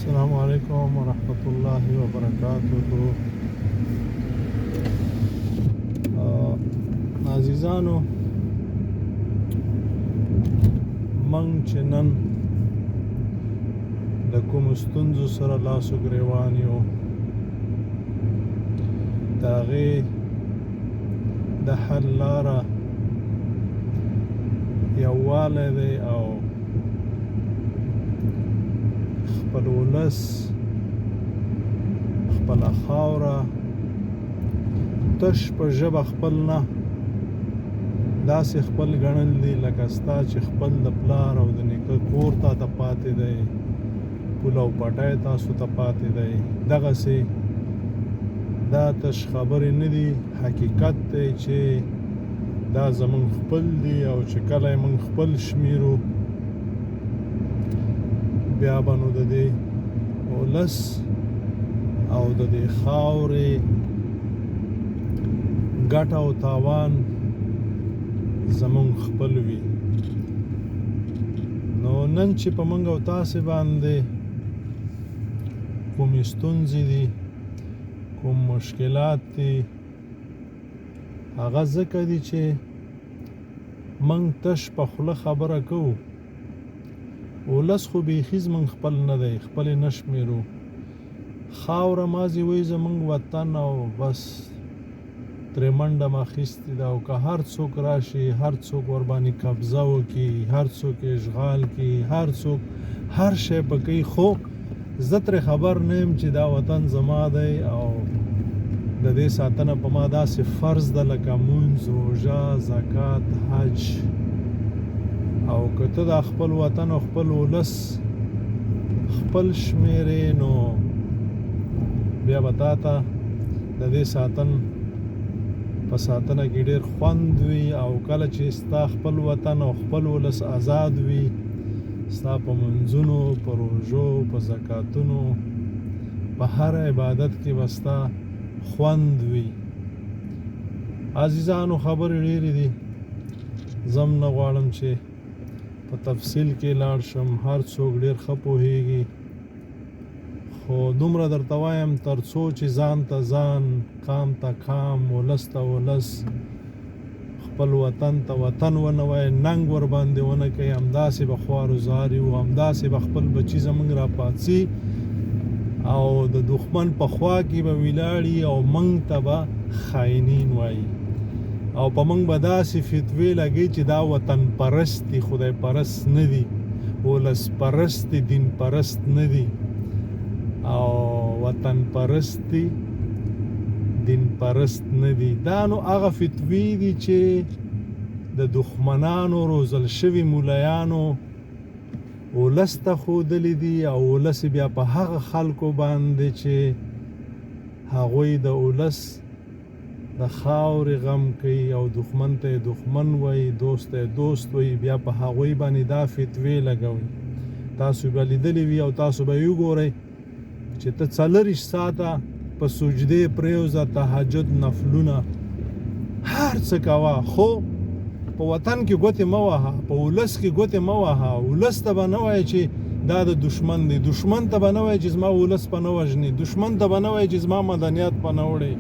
السلام علیکم ورحمۃ اللہ وبرکاتہ. عزیزانو، موږ چې نن د کومو ستونزو سره لاس و ګرېوان یو، د هغې د حل لاره یووالی دی او خپل ولس، خپله خاوره تش په ژبه خپل نه داسې خپل ګڼل دي لکه ستا چې خپل د پلار او د نیکه کور تا ته پاتې دی، پول او پټی تاسو ته پاتې دی. دغسې دا تش خبرې نه دي، حقیقت دی چې دا زمونږ خپل دي او چې کله یې موږ خپل شمیرو بیا به نو د دې ولس او د دې خاورې ګټه او تاوان زمونږ خپل وي. نو نن چې په موږ او تاسې باندې کومې ستونزې دي، کوم مشکلات دي، هغه ځکه دي چې موږ تش په خوله خبره کوو. ولس خو بیخي زموږ خپل نه دی، خپل یې نه شمېرو. خاوره مازې وایي زموږ وطن او بس ترې منډه م اخیستې ده، او که هر څوک راشي، هر څوک ورباندې قبضه وکړي، هر څوک اشغال کړي، هر څوک هر شی به کوي، خو زه ترې خبر نه یم چې دا وطن زما دی او د دې ساتنه په ما داسې فرض ده لکه مونځ، روژه، زکات، حج. او که ته دا خپل وطن او خپل ولس خپل شمېرې، نو بیا به تا ته د دې په ساتنه کې ډېر خوند وي. او کله چې ستا خپل وطن او خپل ولس آزاد وي، ستا په منځونو، په روژو، په زکاتونو، په هر عبادت کې به ستا خوند وي. عزیزانو، خبرې ډېرې دي، زم نه غواړم چې په تفصیل کې لاړ شم، هر څوک ډېر ښه پوهېږي. خو دومره درته وایم تر څو چې ځان ته ځان، قام ته قام، ولس ته ولس، خپل وطن ته وطن ونه وایي، ننګ ورباندې ونه کوي، همداسې به خوار و زار یو، همداسې به خپل بچي زموږ راپاڅي او د دښمن په خوا کې به ولاړي او موږ ته به خاینین وایي. او په موږ به داسې فتوې لګي چې دا وطن پرست دي، خدای پرست نه دي، ولس پرست دي، دین پرست نه دي، او وطن پرست دي، دین پرست نه دي. دا نو هغه فتوې دي چې د دښمنانو روزل شوي مولیانو ولس ته ښودلي دي، او ولس بیا په هغه خلکو باندې چې هغوی د ولس د خاورې غم کوي او دښمن ته یې دښمن وایي، دوست ته یې دوست وایي، بیا په هغوی باندې دا فتوې لګوي. تاسو به لیدلي وي او تاسو به یې وګورئ چې ته 40 ساعته په سجدې پرېوځه، تهجد، نفلونه، هر څه کوه، خو په وطن کې ګوتې مه وهه، په ولس کې ګوتې مه وهه. ولس ته به نه وایې چې دا د دښمن دی، دښمن ته به نه وایې چې زما ولس په نه وژني، دښمن ته به نه وایې چې زما مدنیات په نه وړي.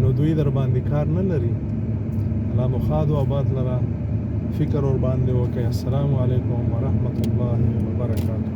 نو دوی در باندې کار نه لري. الله مو ښاد و آباد لره، فکر ور باندې وکړئ. السلام علیکم ورحمت الله وبرکاتہ.